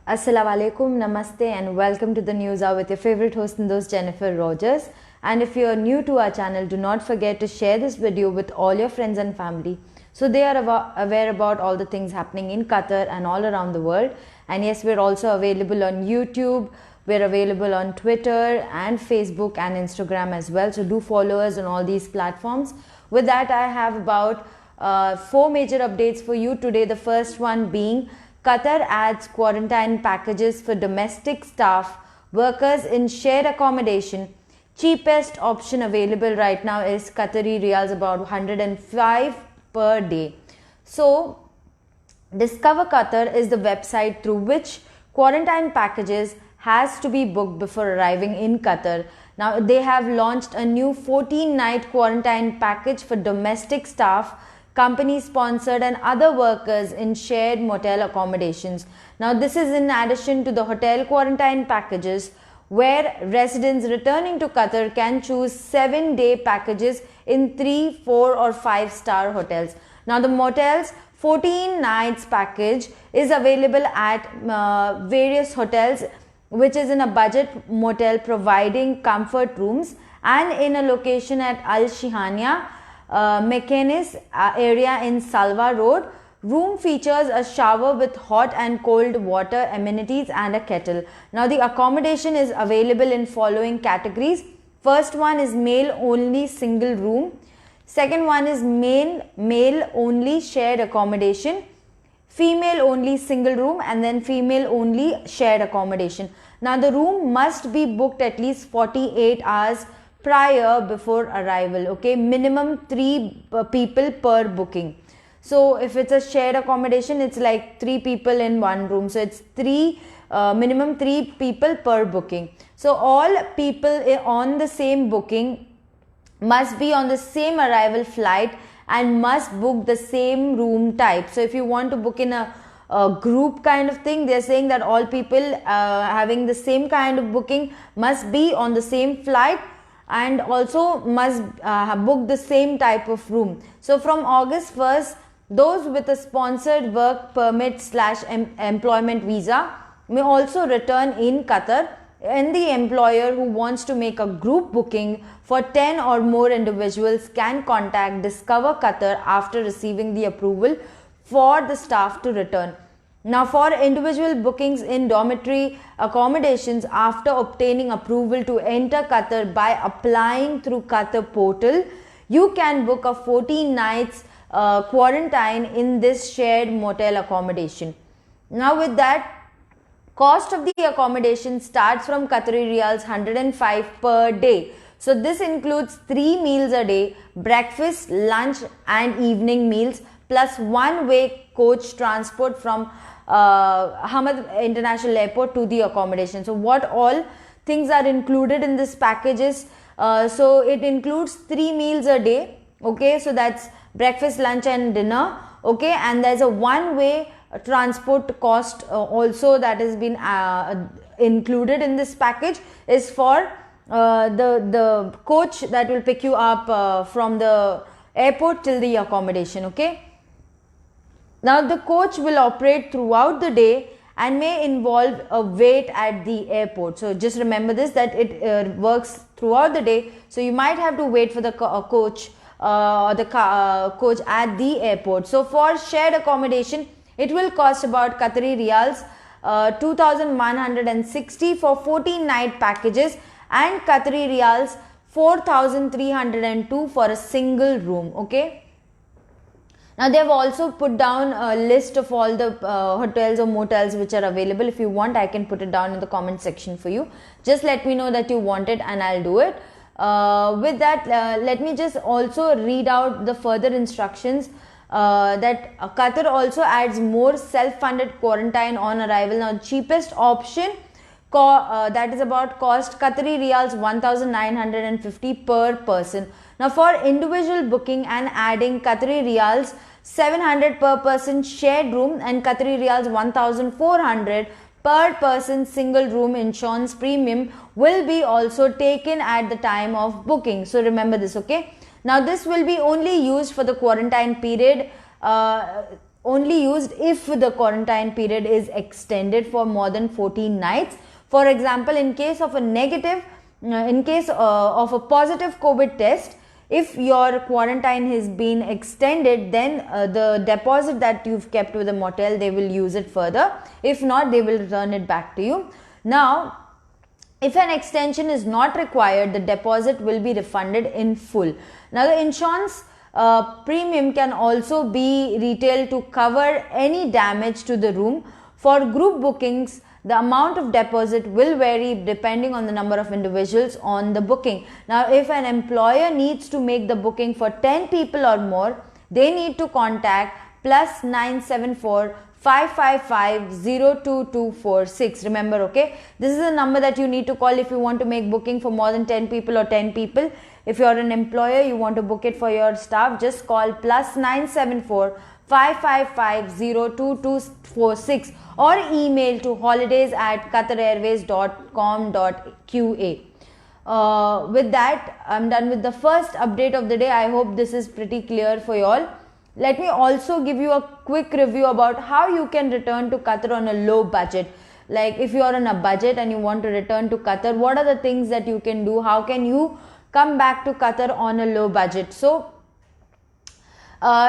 Assalamu alaikum, namaste, and welcome to the news hour with your favorite host and host Jennifer Rogers. And if you are new to our channel, do not forget to share this video with all your friends and family so they are aware about all the things happening in Qatar and all around the world. And yes, we're also available on YouTube, we're available on Twitter and Facebook and Instagram as well. So do follow us on all these platforms. With that, I have about 4 major updates for you today. The first one being Qatar adds quarantine packages for domestic staff workers in shared accommodation. Cheapest option available right now is Qatari riyals, about 105 per day. So Discover Qatar is the website through which quarantine packages has to be booked before arriving in Qatar. Now they have launched a new 14-night quarantine package for domestic staff, company sponsored and other workers in shared motel accommodations. Now this is in addition to the hotel quarantine packages where residents returning to Qatar can choose 7-day packages in 3, 4 or 5-star hotels. Now the motels 14 nights package is available at various hotels, which is in a budget motel providing comfort rooms and in a location at Al Shihania Mekhanis area in Salwa Road. Room features a shower with hot and cold water amenities and a kettle. Now the accommodation is available in following categories. First one is male only single room. Second one is male only shared accommodation. Female only single room, and then female only shared accommodation. Now the room must be booked at least 48 hours prior before arrival. Okay, minimum 3 people per booking. So if it's a shared accommodation, it's like 3 people in one room, so it's minimum 3 people per booking. So all people on the same booking must be on the same arrival flight and must book the same room type. So if you want to book in a group kind of thing, they're saying that all people having the same kind of booking must be on the same flight and also must book the same type of room. So from August 1st, those with a sponsored work permit / employment visa may also return in Qatar, and the employer who wants to make a group booking for 10 or more individuals can contact Discover Qatar after receiving the approval for the staff to return. Now for individual bookings in dormitory accommodations, after obtaining approval to enter Qatar by applying through Qatar portal, you can book a 14 nights quarantine in this shared motel accommodation. Now with that, cost of the accommodation starts from Qatari riyals 105 per day. So this includes 3 meals a day, breakfast, lunch and evening meals, plus one-way coach transport from Hamad International Airport to the accommodation. So what all things are included in this packages? So it includes 3 meals a day. Okay, so that's breakfast, lunch and dinner. Okay, and there's a one-way transport cost also that has been included in this package is for the coach that will pick you up from the airport till the accommodation. Okay, now the coach will operate throughout the day and may involve a wait at the airport. So just remember this, that it works throughout the day, so you might have to wait for the coach coach at the airport. So for shared accommodation, it will cost about Qatari riyals 2,160 for 14-night packages and Qatari riyals 4,302 for a single room. Okay. Now they have also put down a list of all the hotels or motels which are available. If you want, I can put it down in the comment section for you. Just let me know that you want it and I'll do it. With that, let me just also read out the further instructions. That Qatar also adds more self-funded quarantine on arrival. Now cheapest option that is about cost Qatari riyals 1,950 per person. Now for individual booking and adding Qatari riyals 700 per person shared room and Qatari riyals 1,400 per person single room insurance premium will be also taken at the time of booking. So remember this. Okay, now this will be only used for the quarantine period only used if the quarantine period is extended for more than 14 nights. For example, in case of a positive COVID test, if your quarantine has been extended, then the deposit that you've kept with the motel, they will use it further. If not, they will return it back to you. Now, if an extension is not required, the deposit will be refunded in full. Now, the insurance premium can also be retailed to cover any damage to the room. For group bookings, the amount of deposit will vary depending on the number of individuals on the booking. Now, if an employer needs to make the booking for 10 people or more, they need to contact +974 555 02246. Remember, okay, this is the number that you need to call if you want to make booking for more than 10 people or 10 people. If you're an employer, you want to book it for your staff, just call +974 555 02246 or email to holidays@qatarairways.com.qa. With that, I'm done with the first update of the day. I hope this is pretty clear for you all. Let me also give you a quick review about how you can return to Qatar on a low budget. Like if you are on a budget and you want to return to Qatar, what are the things that you can do? How can you come back to Qatar on a low budget? So,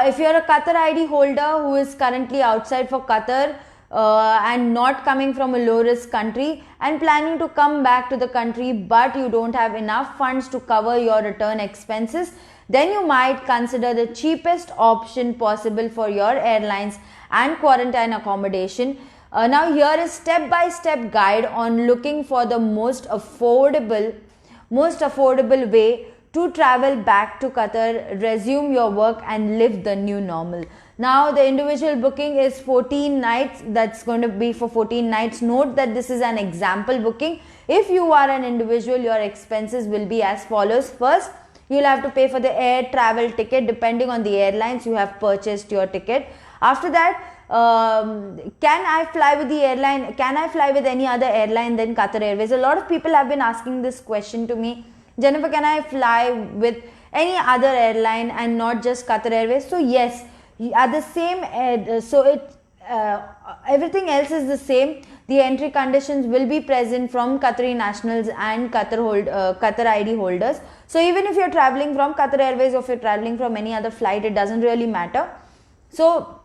if you are a Qatar ID holder who is currently outside for Qatar and not coming from a low risk country and planning to come back to the country, but you don't have enough funds to cover your return expenses, then you might consider the cheapest option possible for your airlines and quarantine accommodation. Now here is step-by-step guide on looking for the most affordable way to travel back to Qatar, resume your work and live the new normal. Now the individual booking is 14 nights. That's going to be for 14 nights. Note that this is an example booking. If you are an individual, your expenses will be as follows. First, you'll have to pay for the air travel ticket depending on the airlines you have purchased your ticket. After that, can I fly with the airline? Can I fly with any other airline than Qatar Airways? A lot of people have been asking this question to me. Jennifer, can I fly with any other airline and not just Qatar Airways? So yes, at the same everything else is the same. The entry conditions will be present from Qatari nationals and Qatar ID holders. So even if you're traveling from Qatar Airways or if you're traveling from any other flight, it doesn't really matter. So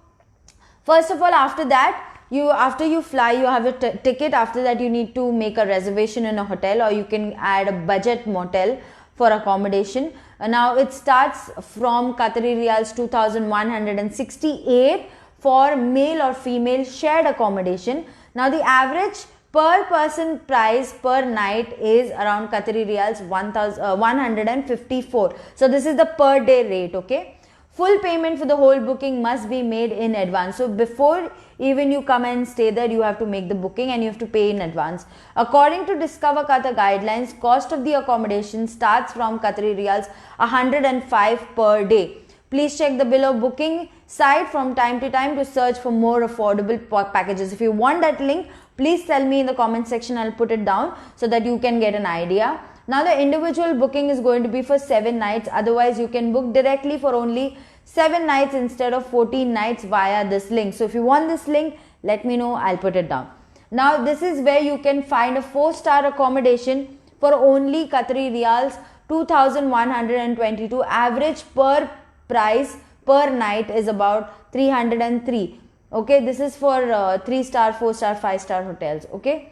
first of all, after that, after you fly, you have a ticket. After that, you need to make a reservation in a hotel, or you can add a budget motel for accommodation. Now it starts from Qatari Riyals 2,168 for male or female shared accommodation. Now the average per person price per night is around Qatari Riyals 1,154. So this is the per day rate, okay. Full payment for the whole booking must be made in advance. So before even you come and stay there, you have to make the booking and you have to pay in advance. According to Discover Qatar guidelines, cost of the accommodation starts from Qatari Riyals 105 per day. Please check the below booking site from time to time to search for more affordable packages. If you want that link, please tell me in the comment section. I'll put it down so that you can get an idea. Now the individual booking is going to be for 7 nights. Otherwise, you can book directly for only 7 nights instead of 14 nights via this link. So if you want this link, let me know. I'll put it down. Now this is where you can find a 4-star accommodation for only Qatari Riyals 2,122. Average per price per night is about 303. Okay, this is for 3-star, 4-star, 5-star hotels. Okay.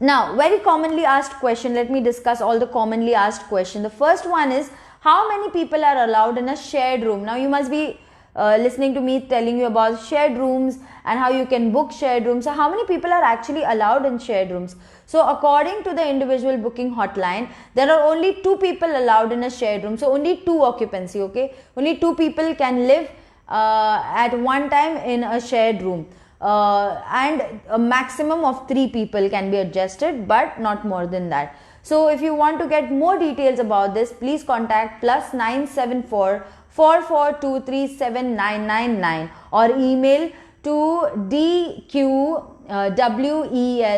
Now, very commonly asked question. Let me discuss all the commonly asked question. The first one is, how many people are allowed in a shared room? Now, you must be listening to me telling you about shared rooms and how you can book shared rooms. So, how many people are actually allowed in shared rooms? So, according to the individual booking hotline, there are only 2 people allowed in a shared room. So, only 2 occupancy, okay? Only 2 people can live at one time in a shared room. And a maximum of 3 people can be adjusted, but not more than that. So if you want to get more details about this, please contact +974 44237999 or email to DQWEL.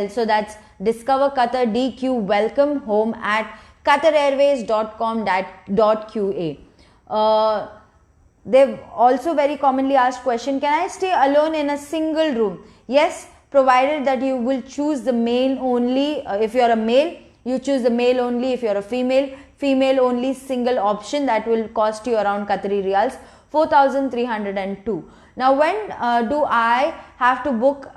So that's Discover Qatar DQ Welcome Home at qatarairways.com.qa. They've also very commonly asked question, can I stay alone in a single room? Yes, provided that you will choose the male only. If you are a male, you choose the male only. If you are a female, female only single option. That will cost you around Qatari riyals 4,302. Now when do I have to book,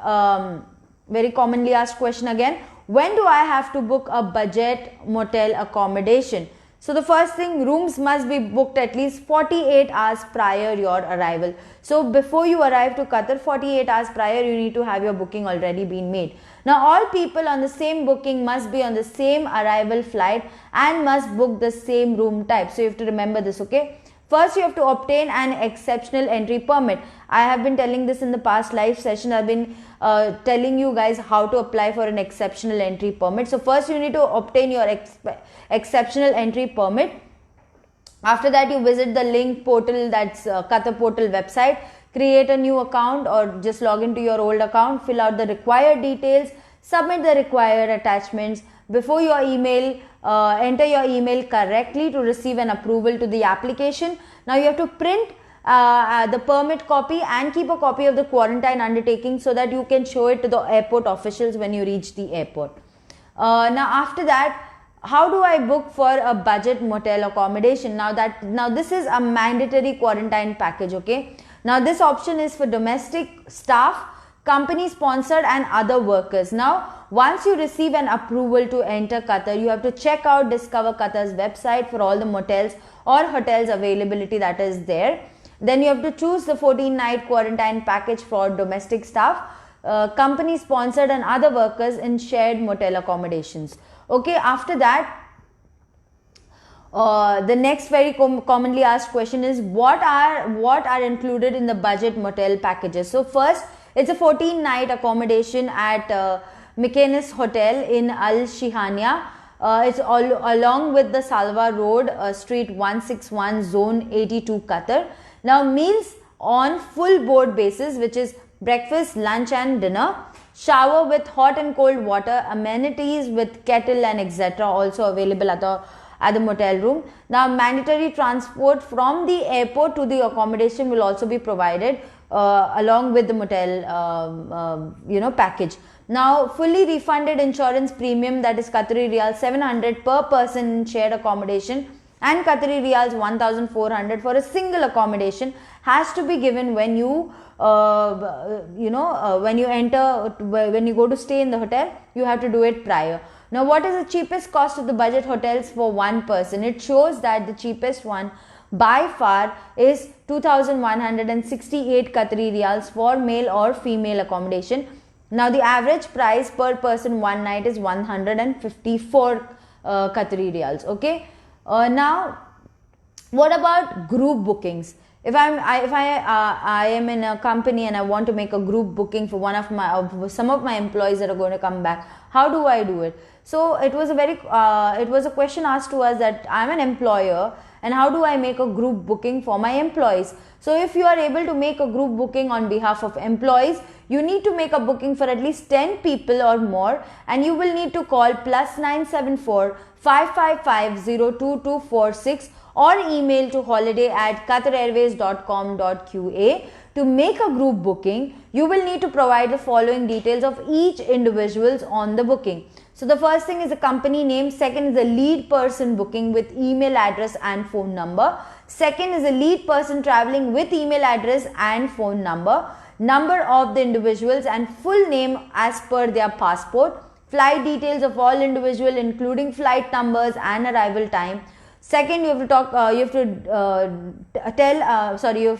very commonly asked question again, when do I have to book a budget motel accommodation? So the first thing, rooms must be booked at least 48 hours prior your arrival. So before you arrive to Qatar, 48 hours prior, you need to have your booking already been made. Now all people on the same booking must be on the same arrival flight and must book the same room type. So you have to remember this, okay? First, you have to obtain an exceptional entry permit. I have been telling this in the past live session. I've been telling you guys how to apply for an exceptional entry permit. So first, you need to obtain your exceptional entry permit. After that, you visit the link portal, that's Qatar portal website. Create a new account or just log into your old account. Fill out the required details. Submit the required attachments. Before your email, enter your email correctly to receive an approval to the application. Now you have to print the permit copy and keep a copy of the quarantine undertaking so that you can show it to the airport officials when you reach the airport. Now after that, how do I book for a budget motel accommodation? Now this is a mandatory quarantine package, okay? Now this option is for domestic staff, company sponsored and other workers. Now once you receive an approval to enter Qatar, you have to check out Discover Qatar's website for all the motels or hotels availability that is there. Then you have to choose the 14-night quarantine package for domestic staff, company sponsored and other workers in shared motel accommodations. Okay, after that, the next very commonly asked question is what are included in the budget motel packages. So first, it's a 14-night accommodation at Mykonos Hotel in Al Shihania. It's all along with the Salwa Road, Street 161, Zone 82, Qatar. Now meals on full board basis, which is breakfast, lunch and dinner. Shower with hot and cold water, amenities with kettle and etc. also available at the motel room. Now mandatory transport from the airport to the accommodation will also be provided along with the motel package. Now fully refunded insurance premium, that is Qatari riyal 700 per person in shared accommodation and Qatari riyals 1,400 for a single accommodation has to be given when you when you go to stay in the hotel. You have to do it prior. Now what is the cheapest cost of the budget hotels for one person? It shows that the cheapest one by far is 2,168 Qatari riyals for male or female accommodation. Now the average price per person one night is 154 Qatari riyals. Okay. Now what about group bookings? If I am in a company and I want to make a group booking for some of my employees that are going to come back, how do I do it? So it was a question asked to us that I'm an employer and how do I make a group booking for my employees? So if you are able to make a group booking on behalf of employees, you need to make a booking for at least 10 people or more, and you will need to call +974 555 02246 or email to holiday@qatarairways.com.qa. To make a group booking, you will need to provide the following details of each individuals on the booking. So the first thing is the company name, second is the lead person booking with email address and phone number, second is the lead person traveling with email address and phone number of the individuals and full name as per their passport, flight details of all individual including flight numbers and arrival time. Second, you have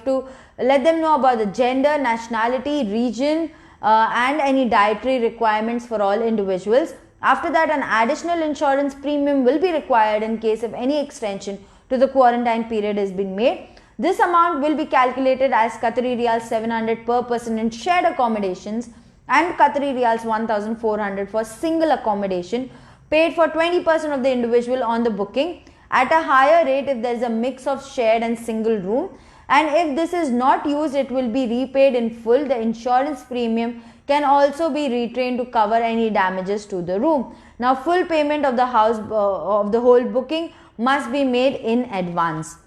to let them know about the gender, nationality, region and any dietary requirements for all individuals. After that, an additional insurance premium will be required in case of any extension to the quarantine period has been made. This amount will be calculated as Qatari riyals 700 per person in shared accommodations and Qatari riyals 1,400 for single accommodation, paid for 20% of the individual on the booking at a higher rate if there is a mix of shared and single room, and if this is not used, it will be repaid in full. The insurance premium can also be retained to cover any damages to the room. Now full payment of the whole booking must be made in advance.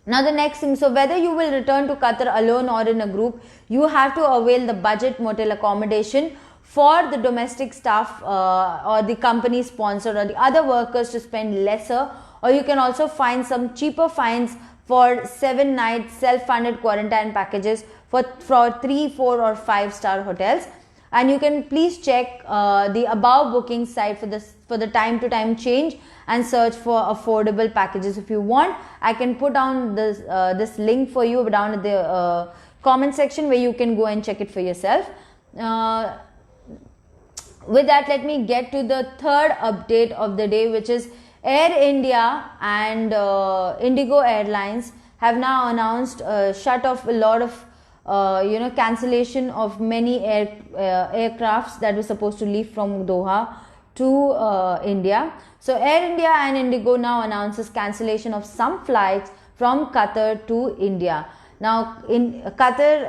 Now the next thing, so whether you will return to Qatar alone or in a group, you have to avail the budget motel accommodation for the domestic staff or the company sponsored or the other workers to spend lesser, or you can also find some cheaper finds for 7 night self-funded quarantine packages for 3, 4 or 5-star hotels. And you can please check the above booking site for the time to time change and search for affordable packages. If you want, I can put down this link for you down at the comment section where you can go and check it for yourself. With that, let me get to the third update of the day, which is Air India and Indigo Airlines have now announced shut off a lot of cancellation of many aircrafts that were supposed to leave from Doha to India. So Air India and Indigo now announces cancellation of some flights from Qatar to India. Now in Qatar,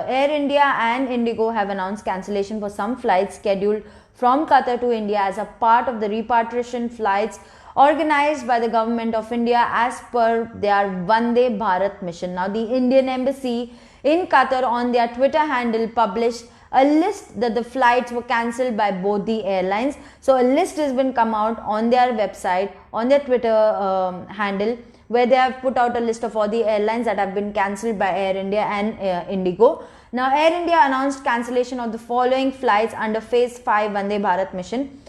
Air India and Indigo have announced cancellation for some flights scheduled from Qatar to India as a part of the repatriation flights organized by the government of India as per their Vande Bharat mission. Now the Indian Embassy in Qatar on their Twitter handle published a list that the flights were cancelled by both the airlines. So a list has been come out on their website, on their Twitter handle, where they have put out a list of all the airlines that have been cancelled by Air India and Indigo. Now Air India announced cancellation of the following flights under phase 5 Vande Bharat mission.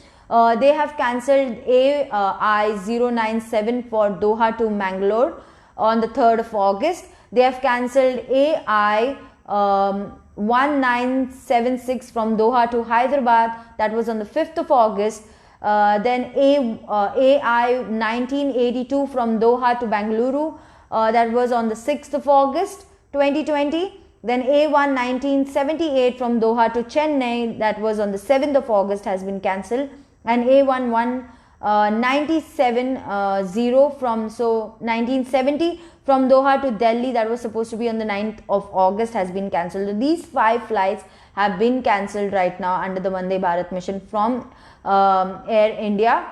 They have cancelled AI097 for Doha to Mangalore on the 3rd of August. They have cancelled AI1976 from Doha to Hyderabad, that was on the 5th of August. Then AI1982 from Doha to Bengaluru, that was on the 6th of August 2020. Then A11978 from Doha to Chennai, that was on the 7th of August, has been cancelled. And A11970 from 1970 from Doha to Delhi, that was supposed to be on the 9th of August, has been cancelled. These 5 flights have been cancelled right now under the Vande Bharat mission from Air India.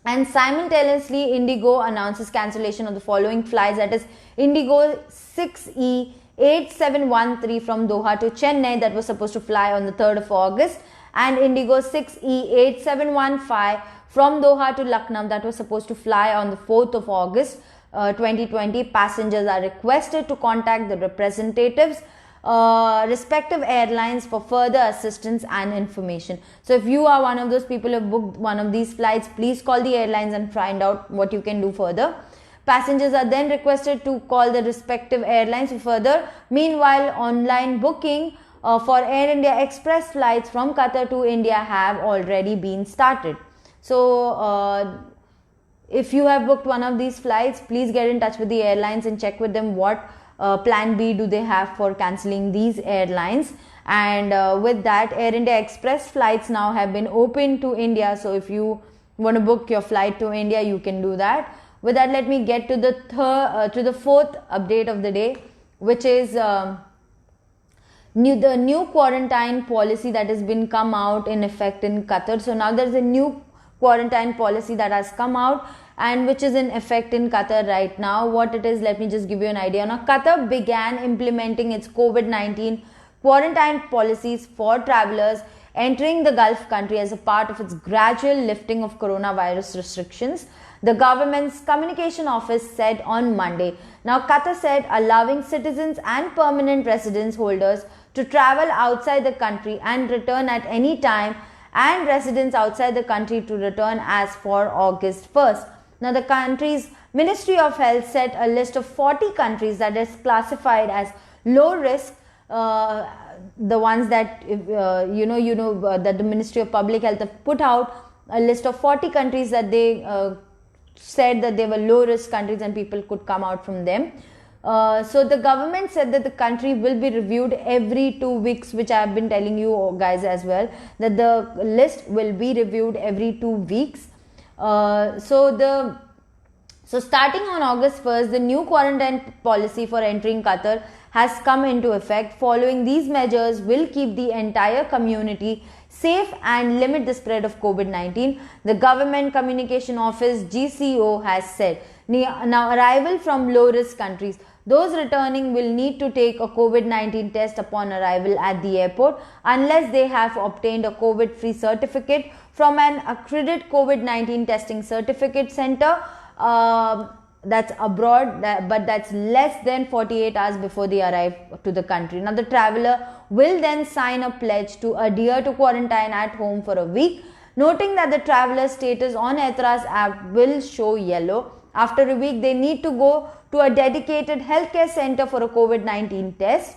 And simultaneously, Indigo announces cancellation of the following flights, that is Indigo 6E8713 from Doha to Chennai, that was supposed to fly on the 3rd of August, and Indigo 6E8715 from Doha to Lucknow, that was supposed to fly on the 4th of August 2020. Passengers are requested to contact the representatives respective airlines for further assistance and information. So if you are one of those people who have booked one of these flights, please call the airlines and find out what you can do further. Passengers are then requested to call the respective airlines for further. Meanwhile, online booking for Air India Express flights from Qatar to India have already been started. So if you have booked one of these flights, please get in touch with the airlines and check with them what plan B do they have for cancelling these airlines. And with that, Air India Express flights now have been open to India. So if you want to book your flight to India, you can do that. With that, let me get to the fourth update of the day, which is the new quarantine policy that has been come out in effect in Qatar. So now there's a new quarantine policy that has come out and which is in effect in Qatar right now. What it is, let me just give you an idea. Now, Qatar began implementing its COVID-19 quarantine policies for travelers entering the Gulf country as a part of its gradual lifting of coronavirus restrictions, the government's communication office said on Monday. Now, Qatar said allowing citizens and permanent residence holders to travel outside the country and return at any time, and residents outside the country to return as for August 1st. Now, the country's Ministry of Health set a list of 40 countries that is classified as low risk. The ones that that the Ministry of Public Health have put out a list of 40 countries that they said that they were low risk countries and people could come out from them. So the government said that the country will be reviewed every 2 weeks, which I have been telling you guys as well, that the list will be reviewed every 2 weeks. So starting on August 1st, the new quarantine policy for entering Qatar has come into effect. Following these measures will keep the entire community safe and limit the spread of COVID-19, the Government Communication Office GCO has said. Now, arrival from low-risk countries. Those returning will need to take a COVID-19 test upon arrival at the airport unless they have obtained a COVID-free certificate from an accredited COVID-19 testing certificate center that's abroad, but that's less than 48 hours before they arrive to the country. Now, the traveler will then sign a pledge to adhere to quarantine at home for a week, noting that the traveler's status on Yatra's app will show yellow. After a week, they need to go to a dedicated healthcare center for a COVID-19 test.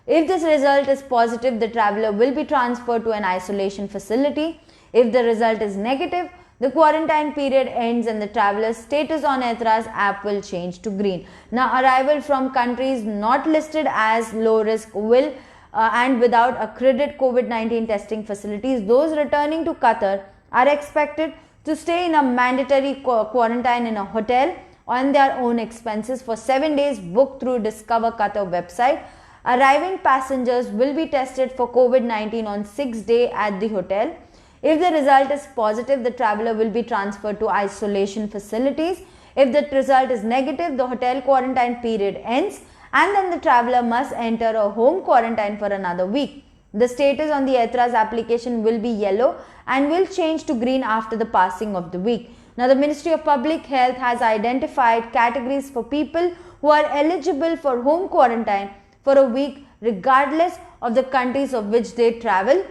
If this result is positive, the traveler will be transferred to an isolation facility. If the result is negative, the quarantine period ends and the traveler's status on Yatra's app will change to green. Now, arrival from countries not listed as low risk will and without accredited COVID-19 testing facilities, those returning to Qatar are expected to stay in a mandatory quarantine in a hotel on their own expenses for 7 days booked through Discover Qatar website. Arriving passengers will be tested for COVID-19 on 6th day at the hotel. If the result is positive, the traveler will be transferred to isolation facilities. If the result is negative, the hotel quarantine period ends and then the traveler must enter a home quarantine for another week. The status on the Yatra's application will be yellow and will change to green after the passing of the week. Now, the Ministry of Public Health has identified categories for people who are eligible for home quarantine for a week regardless of the countries of which they travel.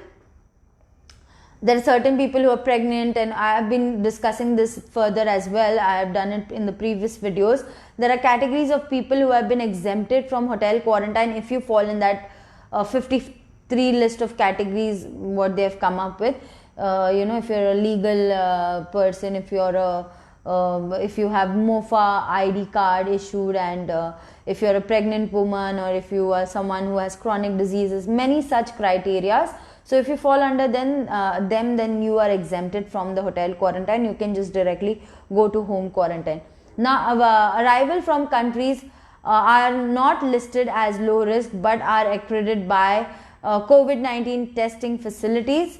There are certain people who are pregnant, and I have been discussing this further as well. I have done it in the previous videos. There are categories of people who have been exempted from hotel quarantine if you fall in that 53 list of categories what they have come up with. If you're a legal person, if you have MOFA ID card issued, and if you're a pregnant woman, or if you are someone who has chronic diseases, many such criterias. So if you fall under then you are exempted from the hotel quarantine. You can just directly go to home quarantine. Now, arrival from countries are not listed as low risk but are accredited by COVID-19 testing facilities.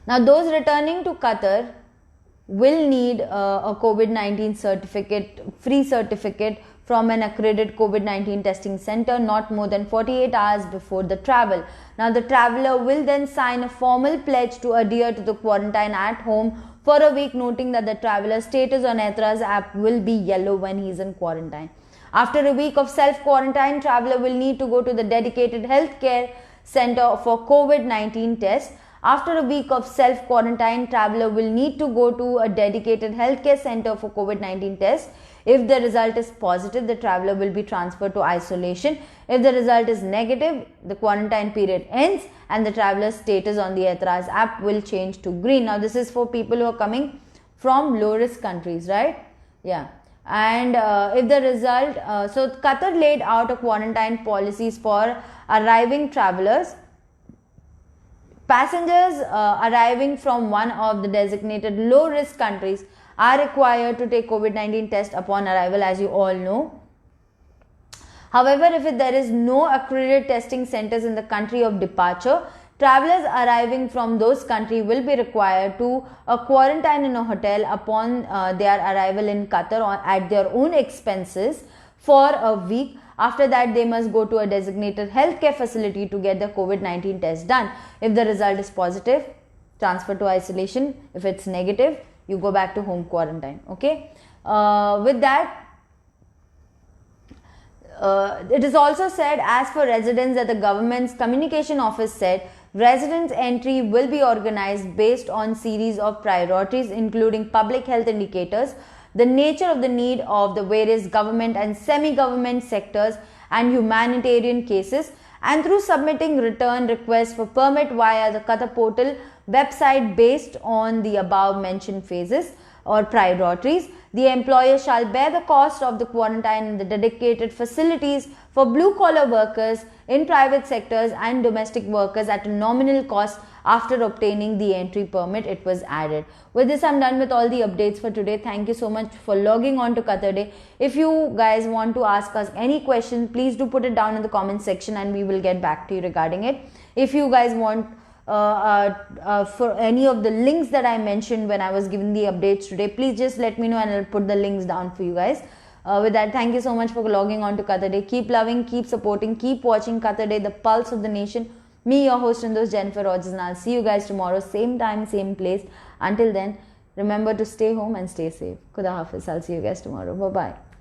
Now, those returning to Qatar will need a COVID-19 free certificate from an accredited COVID-19 testing center not more than 48 hours before the travel. Now, the traveler will then sign a formal pledge to adhere to the quarantine at home for a week, noting that the traveler's status on Yatra's app will be yellow when he is in quarantine. After a week of self-quarantine, traveler will need to go to the dedicated healthcare center for COVID-19 test. After a week of self-quarantine, traveler will need to go to a dedicated healthcare center for COVID-19 test. If the result is positive, the traveler will be transferred to isolation. If the result is negative, the quarantine period ends and the traveler's status on the Yatra's app will change to green. Now, this is for people who are coming from low-risk countries, right? Yeah. And if the result, so Qatar laid out a quarantine policies for arriving travelers. Passengers arriving from one of the designated low-risk countries are required to take COVID-19 test upon arrival, as you all know. However, if there is no accredited testing centers in the country of departure, travelers arriving from those countries will be required to quarantine in a hotel upon their arrival in Qatar at their own expenses for a week. After that, they must go to a designated healthcare facility to get the COVID-19 test done. If the result is positive, transfer to isolation. If it's negative, you go back to home quarantine. Okay. With that, it is also said, as for residents, that the government's communication office said residents' entry will be organized based on series of priorities, including public health indicators, the nature of the need of the various government and semi-government sectors, and humanitarian cases, and through submitting return requests for permit via the Qatar portal website based on the above mentioned phases. or priorities. The employer shall bear the cost of the quarantine in the dedicated facilities for blue collar workers in private sectors and domestic workers at a nominal cost after obtaining the entry permit, it was added. With this, I'm done with all the updates for today. Thank you so much for logging on to Qatar Day. If you guys want to ask us any question, please do put it down in the comment section and we will get back to you regarding it. If you guys want for any of the links that I mentioned when I was giving the updates today, please just let me know and I'll put the links down for you guys. With that, thank you so much for logging on to Qatar Day. Keep loving, keep supporting, keep watching Qatar Day, the pulse of the nation. Me, your host and those Jennifer Rogers, and I'll see you guys tomorrow, same time, same place. Until then, remember to stay home and stay safe. Khuda Hafiz. I'll see you guys tomorrow. Bye-bye.